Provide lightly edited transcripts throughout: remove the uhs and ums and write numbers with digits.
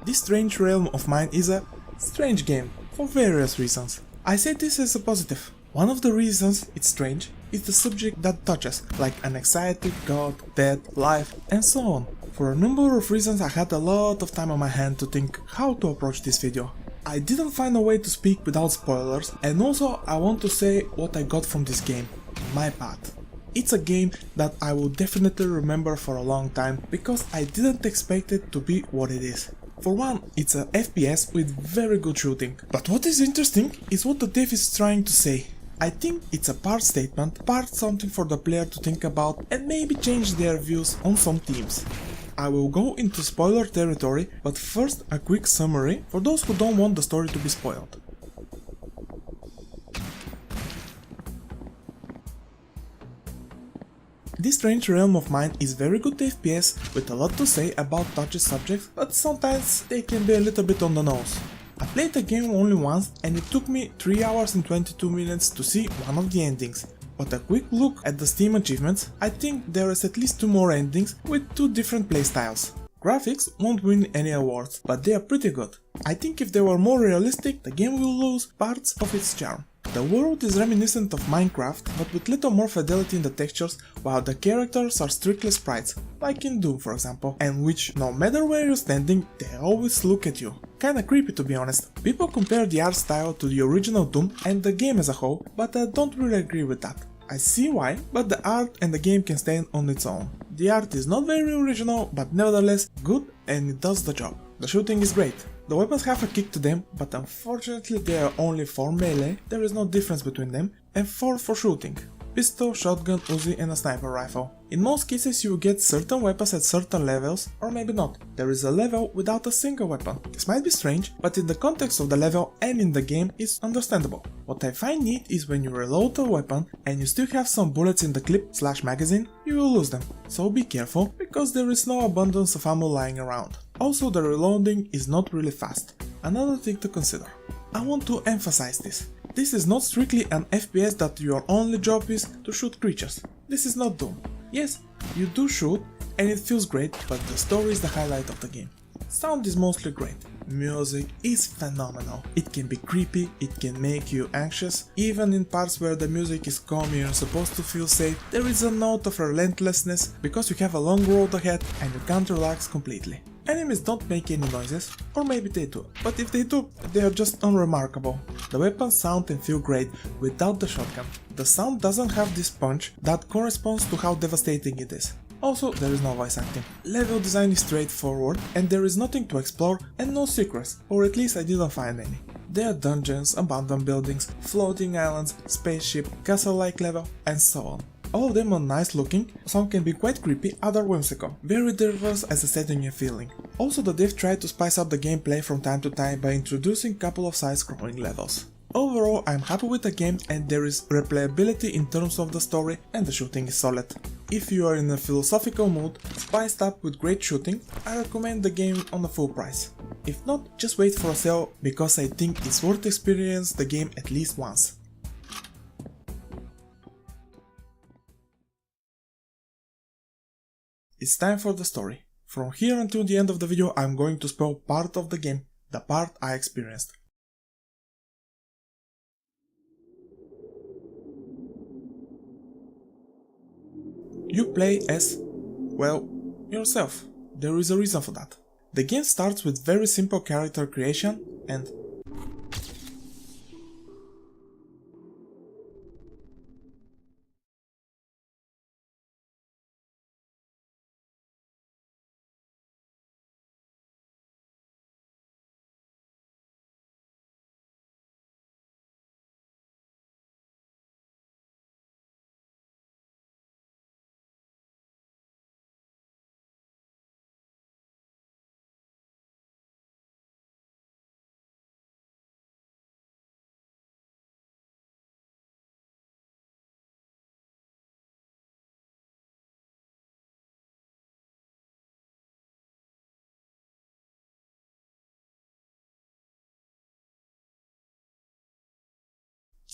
This strange realm of mine is a strange game, for various reasons. I say this as a positive. One of the reasons it's strange is the subject that touches, like anxiety, God, death, life, and so on. For a number of reasons I had a lot of time on my hand to think how to approach this video. I didn't find a way to speak without spoilers, and also I want to say what I got from this game, my path. It's a game that I will definitely remember for a long time, because I didn't expect it to be what it is. For one, it's a FPS with very good shooting. But what is interesting is what the dev is trying to say. I think it's a part statement, part something for the player to think about and maybe change their views on some themes. I will go into spoiler territory, but first a quick summary for those who don't want the story to be spoiled. This strange realm of mine is very good FPS with a lot to say about touchy subjects, but sometimes they can be a little bit on the nose. I played the game only once and it took me 3 hours and 22 minutes to see one of the endings. But a quick look at the Steam achievements, I think there is at least 2 more endings with 2 different playstyles. Graphics won't win any awards, but they are pretty good. I think if they were more realistic, the game will lose parts of its charm. The world is reminiscent of Minecraft, but with little more fidelity in the textures, while the characters are strictly sprites, like in Doom for example, and which, no matter where you're standing, they always look at you. Kinda creepy to be honest. People compare the art style to the original Doom and the game as a whole, but I don't really agree with that. I see why, but the art and the game can stand on its own. The art is not very original, but nevertheless good and it does the job. The shooting is great. The weapons have a kick to them, but unfortunately they are only for melee, there is no difference between them, and 4 for shooting. Pistol, shotgun, Uzi and a sniper rifle. In most cases you will get certain weapons at certain levels, or maybe not. There is a level without a single weapon. This might be strange, but in the context of the level and in the game it's understandable. What I find neat is when you reload a weapon and you still have some bullets in the clip/magazine, you will lose them. So be careful, because there is no abundance of ammo lying around. Also, the reloading is not really fast. Another thing to consider. I want to emphasize this. This is not strictly an FPS that your only job is to shoot creatures. This is not Doom. Yes, you do shoot and it feels great, but the story is the highlight of the game. Sound is mostly great. Music is phenomenal. It can be creepy, it can make you anxious. Even in parts where the music is calm and you're supposed to feel safe, there is a note of relentlessness because you have a long road ahead and you can't relax completely. Enemies don't make any noises, or maybe they do, but if they do, they are just unremarkable. The weapons sound and feel great without the shotgun. The sound doesn't have this punch that corresponds to how devastating it is. Also, there is no voice acting. Level design is straightforward and there is nothing to explore and no secrets, or at least I didn't find any. There are dungeons, abandoned buildings, floating islands, spaceship, castle-like level, and so on. All of them are nice looking, some can be quite creepy, other whimsical, very diverse as a setting and feeling. Also the dev tried to spice up the gameplay from time to time by introducing a couple of side-scrolling levels. Overall I'm happy with the game and there is replayability in terms of the story and the shooting is solid. If you are in a philosophical mood, spiced up with great shooting, I recommend the game on a full price. If not, just wait for a sale because I think it's worth experience the game at least once. It's time for the story. From here until the end of the video I'm going to spoil part of the game, the part I experienced. You play as, well, yourself. There is a reason for that. The game starts with very simple character creation and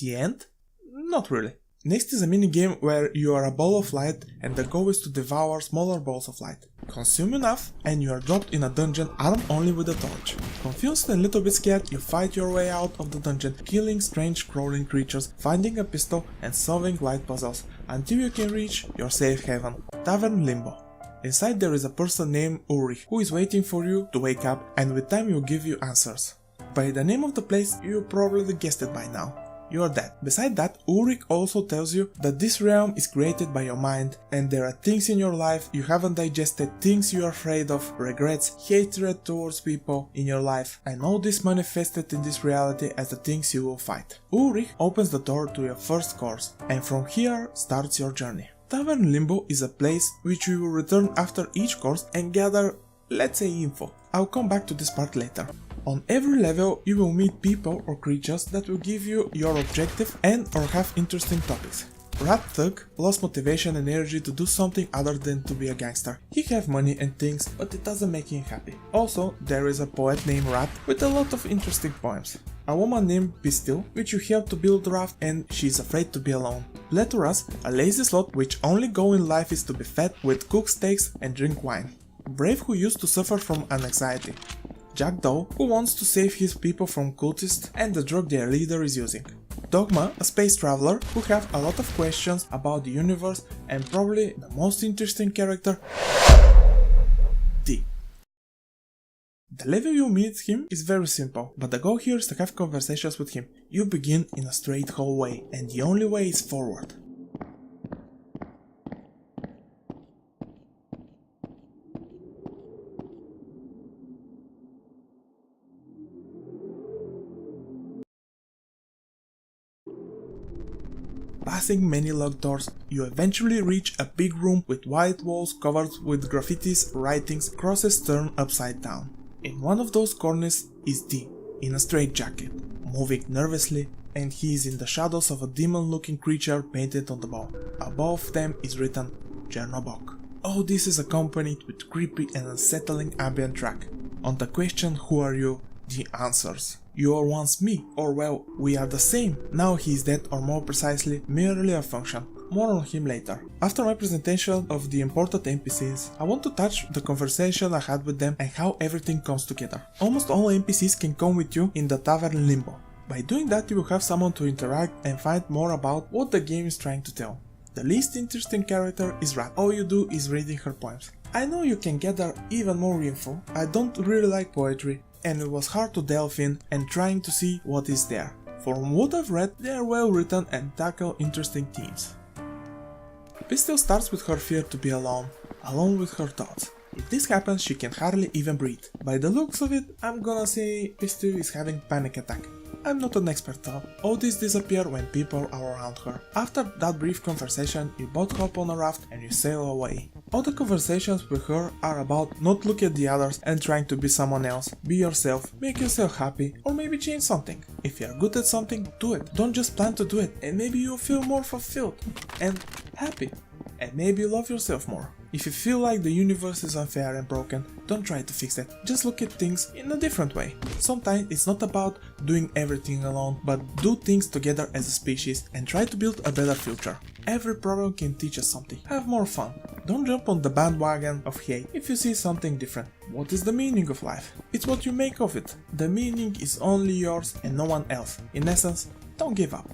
the end? Not really. Next is a minigame where you are a ball of light and the goal is to devour smaller balls of light. consume enough, and you are dropped in a dungeon armed only with a torch. Confused and a little bit scared, you fight your way out of the dungeon, killing strange crawling creatures, finding a pistol, and solving light puzzles, until you can reach your safe haven, Tavern Limbo. Inside there is a person named Ulrich, who is waiting for you to wake up, and with time will give you answers. By the name of the place, you probably guessed it by now. You are dead. Beside that, Ulrich also tells you that this realm is created by your mind, and there are things in your life you haven't digested, things you are afraid of, regrets, hatred towards people in your life, and all this manifested in this reality as the things you will fight. Ulrich opens the door to your first course, and from here starts your journey. Tavern Limbo is a place which you will return after each course and gather, let's say, info. I'll come back to this part later. On every level you will meet people or creatures that will give you your objective and or have interesting topics. Rat Thug lost motivation and energy to do something other than to be a gangster. He have money and things, but it doesn't make him happy. Also, there is a poet named Rat with a lot of interesting poems. A woman named Pistil, which you help to build a raft and she is afraid to be alone. Pleturus, a lazy sloth which only goal in life is to be fed with cooked steaks and drink wine. Brave, who used to suffer from an anxiety. Jackdaw, who wants to save his people from cultists and the drug their leader is using. Dogma, a space traveler who have a lot of questions about the universe, and probably the most interesting character, D. The level you meet him is very simple, but the goal here is to have conversations with him. You begin in a straight hallway, and the only way is forward. Passing many locked doors, you eventually reach a big room with white walls covered with graffitis, writings, crosses turned upside down. In one of those corners is D, in a straitjacket, moving nervously, and he is in the shadows of a demon-looking creature painted on the wall. Above them is written Chernobog. All this is accompanied with creepy and unsettling ambient track. On the question "Who are you?" D answers. You are once me, or well, we are the same. Now he is dead, or more precisely, merely a function. More on him later. After my presentation of the important NPCs, I want to touch the conversation I had with them and how everything comes together. Almost all NPCs can come with you in the Tavern Limbo. By doing that, you will have someone to interact and find more about what the game is trying to tell. The least interesting character is Rat. All you do is reading her poems. I know you can gather even more info. I don't really like poetry, and it was hard to delve in and trying to see what is there. From what I've read, they are well written and tackle interesting themes. Pistil starts with her fear to be alone with her thoughts. If this happens, she can hardly even breathe. By the looks of it, I'm gonna say Pistil is having panic attack. I'm not an expert though. All this disappears when people are around her. After that brief conversation, you both hop on a raft and you sail away. All the conversations with her are about not look at the others and trying to be someone else. Be yourself, make yourself happy, or maybe change something. If you're good at something, do it. Don't just plan to do it, and maybe you'll feel more fulfilled and happy. And maybe you love yourself more. If you feel like the universe is unfair and broken, don't try to fix it. Just look at things in a different way. Sometimes it's not about doing everything alone, but do things together as a species and try to build a better future. Every problem can teach us something. Have more fun. Don't jump on the bandwagon of hate if you see something different. What is the meaning of life? It's what you make of it. The meaning is only yours and no one else. In essence, don't give up.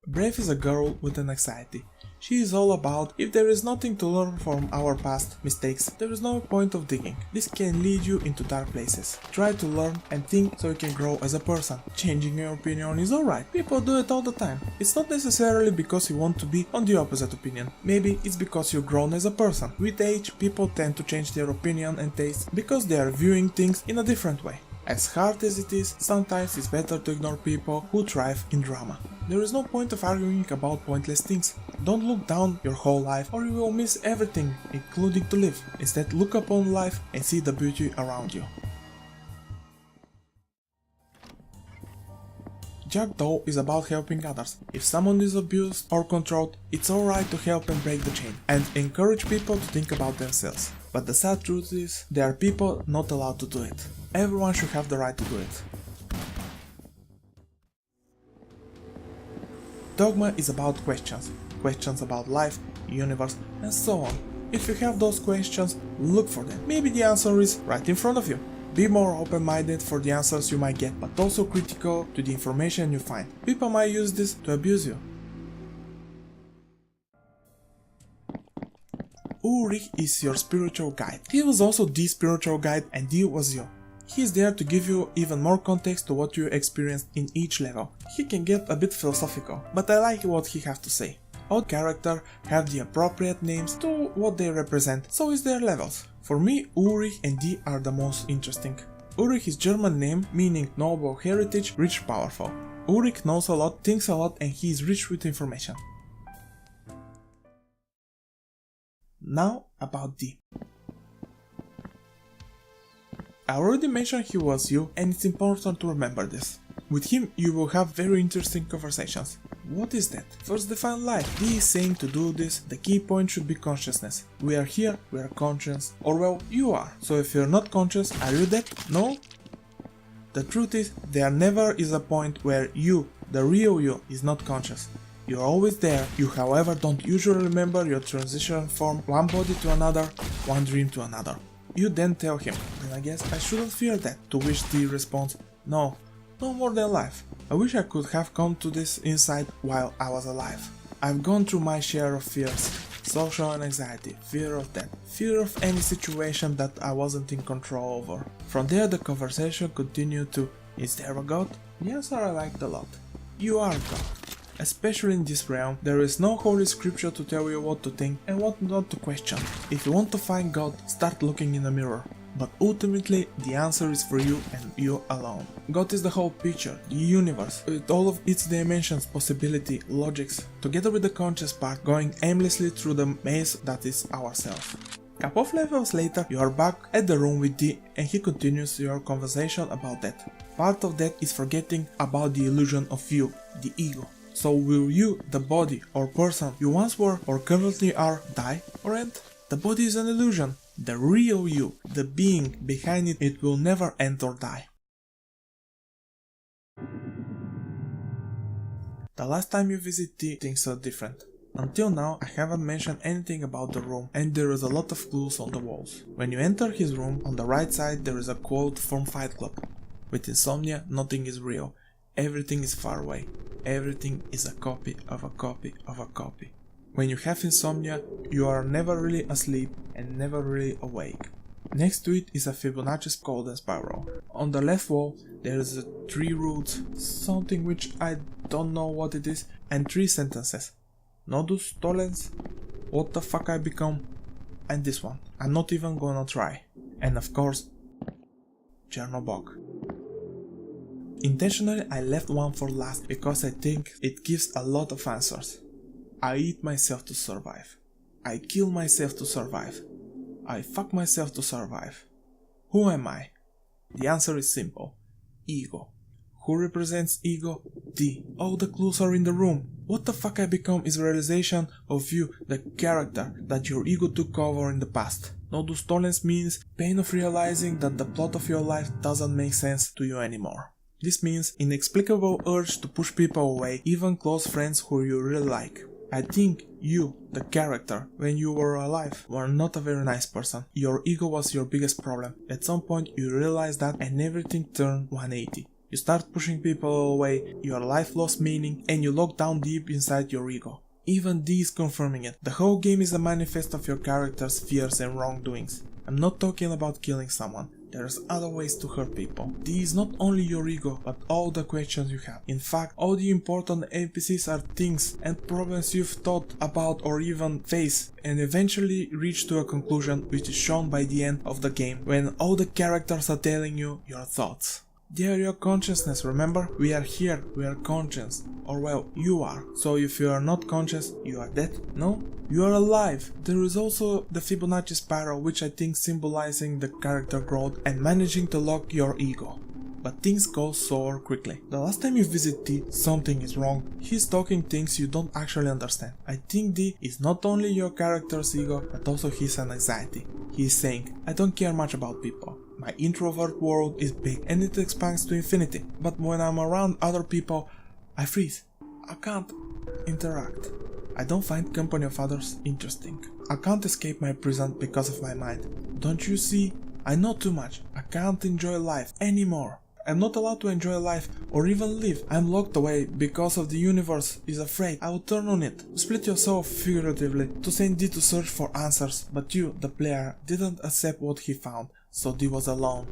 Brave is a girl with an anxiety. She is all about if there is nothing to learn from our past mistakes, there is no point of digging. This can lead you into dark places. Try to learn and think so you can grow as a person. Changing your opinion is alright. People do it all the time. It's not necessarily because you want to be on the opposite opinion. Maybe it's because you've grown as a person. With age, people tend to change their opinion and taste because they are viewing things in a different way. As hard as it is, sometimes it's better to ignore people who thrive in drama. There is no point of arguing about pointless things. Don't look down your whole life or you will miss everything, including to live. Instead, look upon life and see the beauty around you. Jackdaw is about helping others. If someone is abused or controlled, it's alright to help and break the chain and encourage people to think about themselves. But the sad truth is, there are people not allowed to do it. Everyone should have the right to do it. Dogma is about questions. questions about life, universe, and so on. If you have those questions, look for them. Maybe the answer is right in front of you. Be more open-minded for the answers you might get, but also critical to the information you find. People might use this to abuse you. Ulrich is your spiritual guide. He was also the spiritual guide and D was you. He is there to give you even more context to what you experienced in each level. He can get a bit philosophical, but I like what he has to say. All characters have the appropriate names to what they represent, so is their levels. For me, Ulrich and D are the most interesting. Ulrich is German name meaning noble heritage, rich, powerful. Ulrich knows a lot, thinks a lot, and he is rich with information. Now about D. I already mentioned he was you, and it's important to remember this. With him you will have very interesting conversations. What is that? First define life. D is saying to do this, the key point should be consciousness. We are here, we are conscious, or well, you are. So if you're not conscious, are you dead? No? The truth is, there never is a point where you, the real you, is not conscious. You're always there, you however don't usually remember your transition from one body to another, one dream to another. You then tell him, then I guess I shouldn't fear that, to which D responds, no more than life. I wish I could have come to this insight while I was alive. I've gone through my share of fears, social anxiety, fear of death, fear of any situation that I wasn't in control over. From there the conversation continued to, is there a God? The answer I liked a lot. You are God. Especially in this realm, there is no holy scripture to tell you what to think and what not to question. If you want to find God, start looking in the mirror. But ultimately, the answer is for you and you alone. God is the whole picture, the universe, with all of its dimensions, possibility, logics, together with the conscious part going aimlessly through the maze that is ourselves. Couple of levels later, you are back at the room with D and he continues your conversation about that. Part of that is forgetting about the illusion of you, the ego. So will you, the body or person you once were or currently are, die or end? The body is an illusion. The real you, the being behind it will never end or die. The last time you visit T, things are different. Until now, I haven't mentioned anything about the room and there is a lot of clues on the walls. When you enter his room, on the right side there is a quote from Fight Club. With insomnia, nothing is real. Everything is far away. Everything is a copy of a copy of a copy. When you have insomnia, you are never really asleep and never really awake. Next to it is a Fibonacci's golden spiral. On the left wall there is 3 roots, something which I don't know what it is, and 3 sentences. Nodus tollens, what the fuck I become, and this one. I'm not even gonna try. And of course, Chernobog. Intentionally I left one for last because I think it gives a lot of answers. I eat myself to survive. I kill myself to survive. I fuck myself to survive. Who am I? The answer is simple. Ego. Who represents ego? D. All the clues are in the room. What the fuck I become is a realization of you, the character that your ego took over in the past. Nodus tollens means pain of realizing that the plot of your life doesn't make sense to you anymore. This means inexplicable urge to push people away, even close friends who you really like. I think you, the character, when you were alive, were not a very nice person. Your ego was your biggest problem. At some point you realized that and everything turned 180. You start pushing people away, your life lost meaning, and you lock down deep inside your ego. Even D is confirming it. The whole game is a manifest of your character's fears and wrongdoings. I'm not talking about killing someone. There's other ways to hurt people. D is not only your ego, but all the questions you have. In fact, all the important NPCs are things and problems you've thought about or even face, and eventually reach to a conclusion which is shown by the end of the game, when all the characters are telling you your thoughts. They are your consciousness, remember? We are here, we are conscious. Or well, you are. So if you are not conscious, you are dead? No? You are alive. There is also the Fibonacci spiral, which I think symbolizing the character growth and managing to lock your ego. But things go so quickly. The last time you visit D, something is wrong. He's talking things you don't actually understand. I think D is not only your character's ego, but also his anxiety. He is saying, I don't care much about people. My introvert world is big and it expands to infinity, but when I'm around other people, I freeze. I can't interact. I don't find company of others interesting. I can't escape my prison because of my mind. Don't you see? I know too much. I can't enjoy life anymore. I'm not allowed to enjoy life or even live. I'm locked away because of the universe is afraid I will turn on it. Split yourself figuratively to send D to search for answers, but you, the player, didn't accept what he found, so D was alone,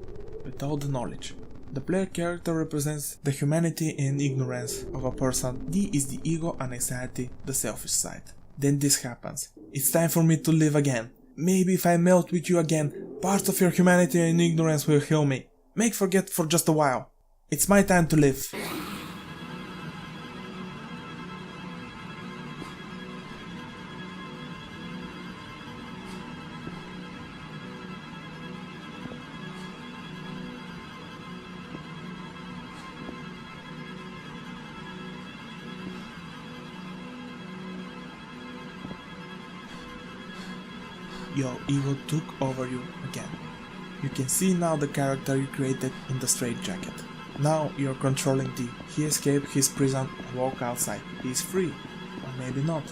without the knowledge. The player character represents the humanity and ignorance of a person. D is the ego and anxiety, the selfish side. Then this happens. It's time for me to live again. Maybe if I melt with you again, parts of your humanity and ignorance will heal me. Make forget for just a while. It's my time to live. Your ego took over you again. You can see now the character you created in the straitjacket. Now you're controlling D. He escaped his prison and walked outside. He is free. Or maybe not.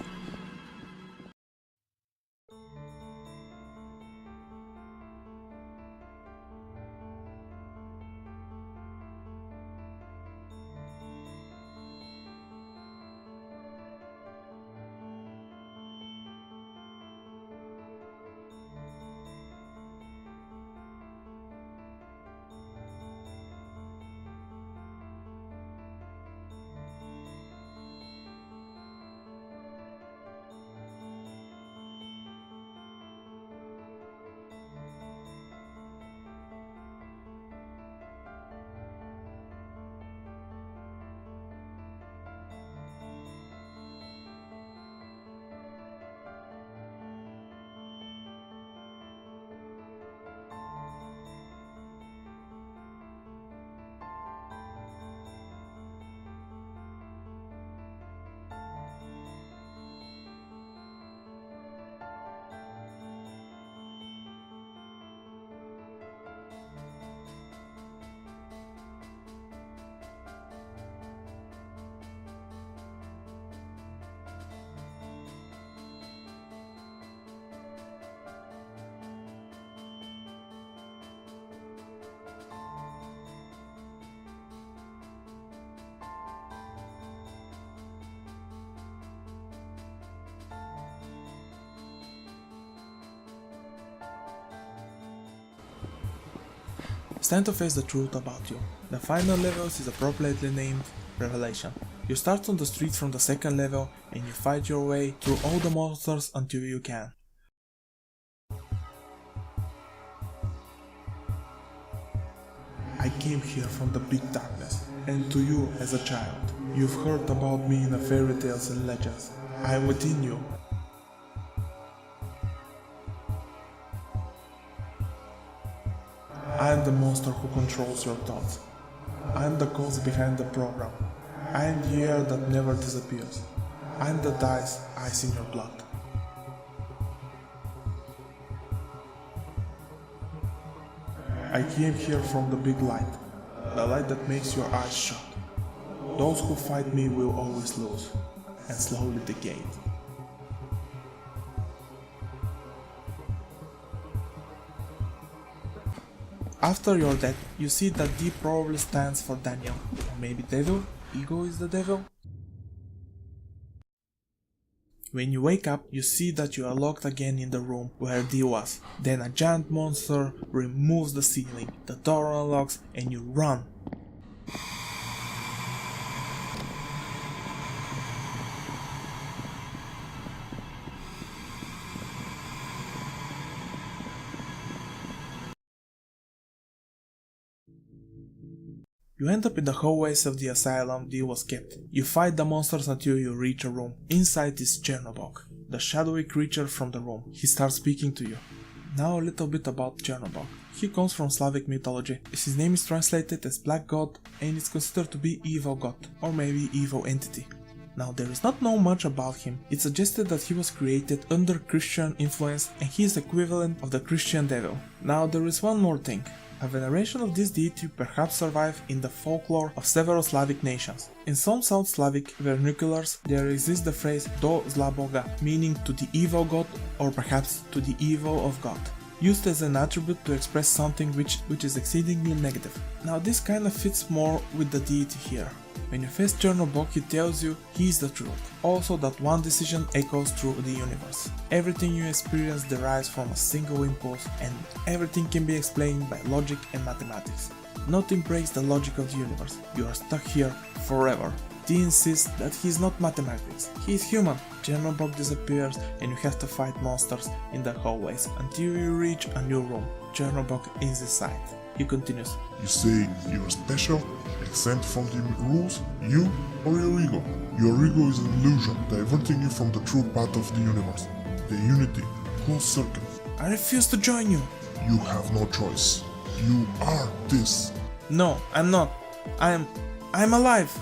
It's time to face the truth about you. The final level is appropriately named Revelation. You start on the street from the second level and you fight your way through all the monsters until you can. I came here from the big darkness, and to you as a child. You've heard about me in the fairy tales and legends. I am within you. I am the monster who controls your thoughts. I am the cause behind the program. I am the air that never disappears. I am the ice in your blood. I came here from the big light, the light that makes your eyes shut. Those who fight me will always lose, and slowly decay. After your death, you see that D probably stands for Daniel, or maybe Devil? Ego is the devil? When you wake up, you see that you are locked again in the room where D was. Then a giant monster removes the ceiling, the door unlocks, and you run. You end up in the hallways of the asylum D was kept. You fight the monsters until you reach a room. Inside is Chernobog, the shadowy creature from the room. He starts speaking to you. Now a little bit about Chernobog. He comes from Slavic mythology. His name is translated as Black God and is considered to be evil god, or maybe evil entity. Now there is not known much about him. It's suggested that he was created under Christian influence and he is equivalent of the Christian devil. Now there is one more thing. A veneration of this deity perhaps survived in the folklore of several Slavic nations. In some South Slavic vernaculars there exists the phrase do zla boga, meaning to the evil god or perhaps to the evil of God, used as an attribute to express something which is exceedingly negative. Now this kinda fits more with the deity here. When you face Chernobog, he tells you he is the truth, also that one decision echoes through the universe. Everything you experience derives from a single impulse and everything can be explained by logic and mathematics. Nothing breaks the logic of the universe, you are stuck here forever. He insists that he is not mathematics, he is human. Chernobog disappears and you have to fight monsters in the hallways until you reach a new room. Chernobog is inside. He continues. You say you're special, exempt from the rules, you or your ego. Your ego is an illusion, diverting you from the true path of the universe. The unity, closed circuit. I refuse to join you. You have no choice. You are this. No, I'm not. I'm alive.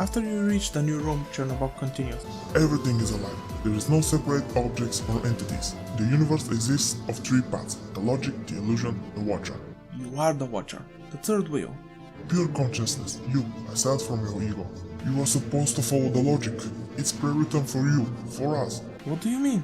After you reach the new room, Chernobog continues. Everything is alive. There is no separate objects or entities. The universe exists of three paths: the logic, the illusion, the watcher. You are the watcher, the third wheel. Pure consciousness, you, aside from your ego. You are supposed to follow the logic. It's pre-written for you, for us. What do you mean?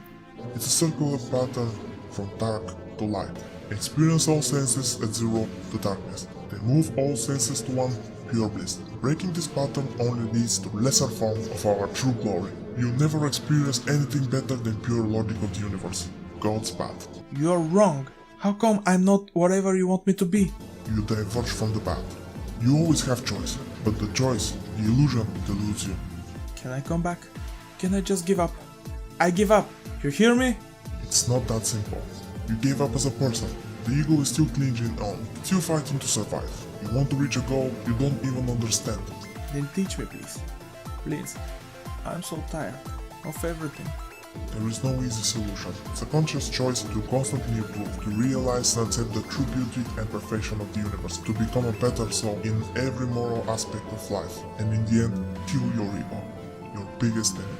It's a circular pattern from dark to light. Experience all senses at zero to darkness. Then move all senses to one, pure bliss. Breaking this pattern only leads to lesser form of our true glory. You never experience anything better than pure logic of the universe, God's path. You're wrong. How come I'm not whatever you want me to be? You diverge from the path. You always have choice, but the choice, the illusion, deludes you. Can I come back? Can I just give up? I give up. You hear me? It's not that simple. You gave up as a person. The ego is still clinging on, still fighting to survive. You want to reach a goal you don't even understand. Then teach me, please. Please. I'm so tired of everything. There is no easy solution. It's a conscious choice to constantly improve, to realize and accept the true beauty and perfection of the universe, to become a better soul in every moral aspect of life, and in the end, kill your ego. Your biggest enemy,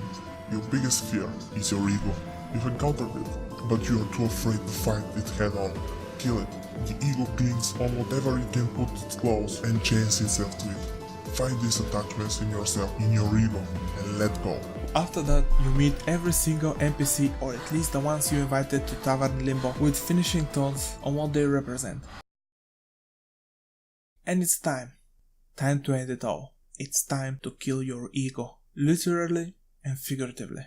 your biggest fear is your ego. You've encountered it, but you are too afraid to fight it head on. Kill it. The ego clings on whatever it can put its claws and chains itself to it. Find these attachments in yourself, in your ego, and let go. After that, you meet every single NPC, or at least the ones you invited to Tavern Limbo, with finishing thoughts on what they represent. And it's time. Time to end it all. It's time to kill your ego, literally and figuratively.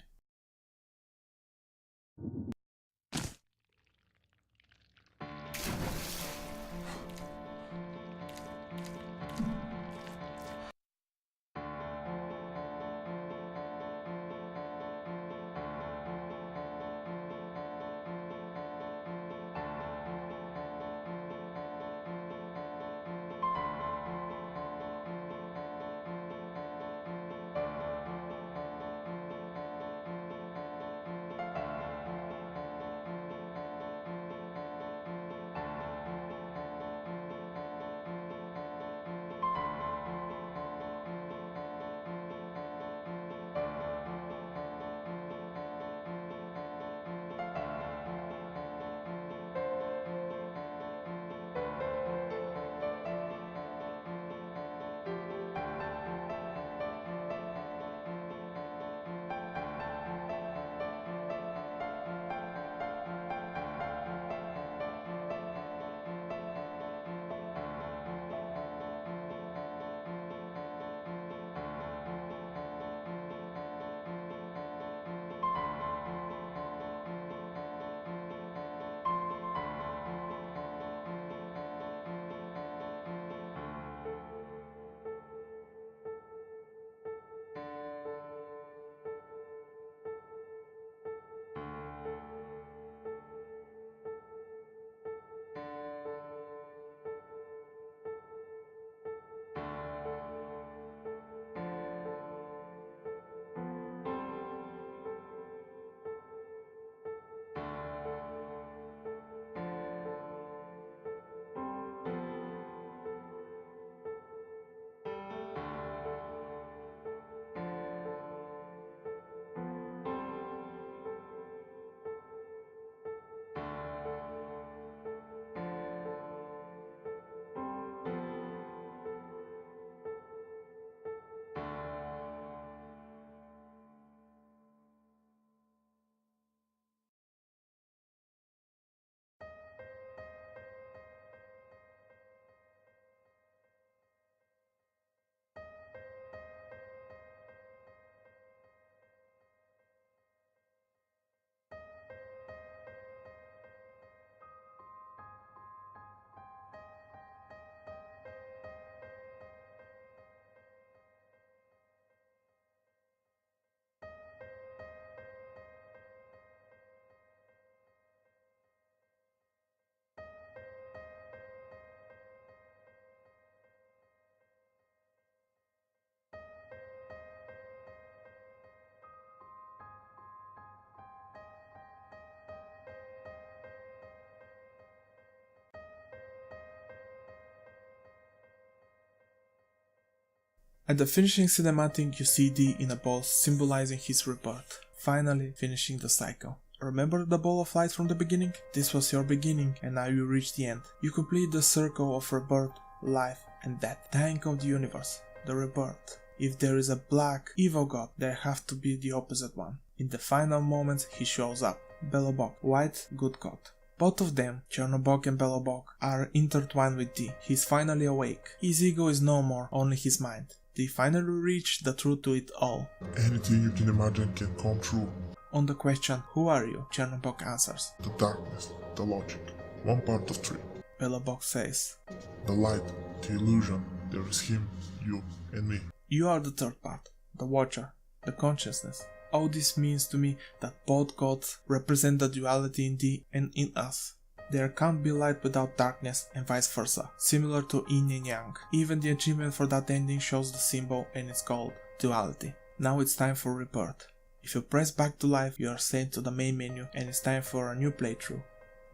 At the finishing cinematic you see D in a ball symbolizing his rebirth, finally finishing the cycle. Remember the ball of light from the beginning? This was your beginning and now you reach the end. You complete the circle of rebirth, life and death, dying of the universe, the rebirth. If there is a black, evil god, there have to be the opposite one. In the final moments he shows up, Belobog, white, good god. Both of them, Chernobog and Belobog, are intertwined with D. He's finally awake. His ego is no more, only his mind. They finally reach the truth to it all. Anything you can imagine can come true. On the question, who are you? Chernobog answers. The darkness, the logic, one part of three. Belobog says. The light, the illusion, there is him, you, and me. You are the third part, the watcher, the consciousness. All this means to me that both gods represent the duality in D and in us. There can't be light without darkness and vice versa, similar to yin and yang. Even the achievement for that ending shows the symbol and it's called duality. Now it's time for rebirth. If you press back to life, you are sent to the main menu and it's time for a new playthrough.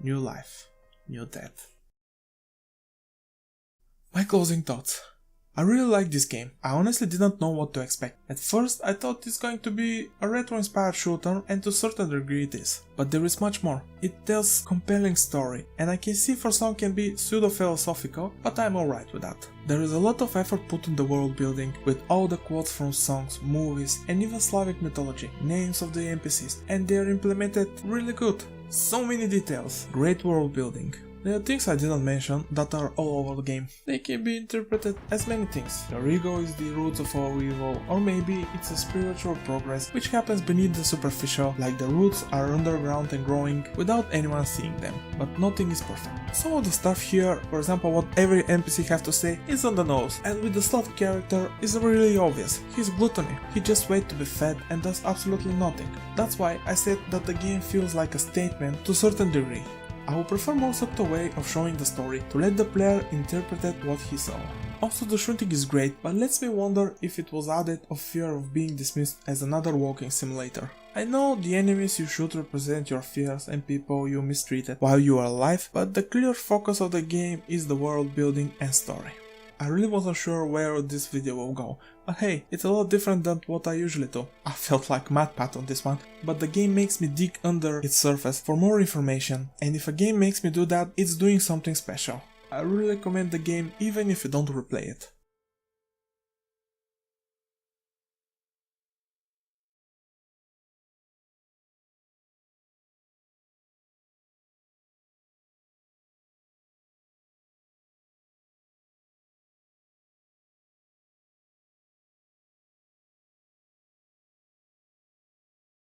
New life, new death. My closing thoughts. I really like this game. I honestly didn't know what to expect. At first I thought it's going to be a retro-inspired shooter, and to a certain degree it is. But there is much more. It tells compelling story, and I can see for some can be pseudo-philosophical, but I'm alright with that. There is a lot of effort put in the world building, with all the quotes from songs, movies, and even Slavic mythology, names of the NPCs, and they are implemented really good. So many details, great world building. There are things I didn't mention that are all over the game. They can be interpreted as many things. Your ego is the roots of all evil, or maybe it's a spiritual progress which happens beneath the superficial, like the roots are underground and growing without anyone seeing them. But nothing is perfect. Some of the stuff here, for example what every NPC has to say, is on the nose, and with the Slav character is really obvious. He's gluttony, he just waits to be fed and does absolutely nothing. That's why I said that the game feels like a statement to a certain degree. I would prefer more subtle way of showing the story to let the player interpret what he saw. Also the shooting is great, but lets me wonder if it was added of fear of being dismissed as another walking simulator. I know the enemies you shoot represent your fears and people you mistreated while you are alive, but the clear focus of the game is the world building and story. I really wasn't sure where this video will go, but hey, it's a lot different than what I usually do. I felt like MatPat on this one, but the game makes me dig under its surface for more information, and if a game makes me do that, it's doing something special. I really recommend the game even if you don't replay it.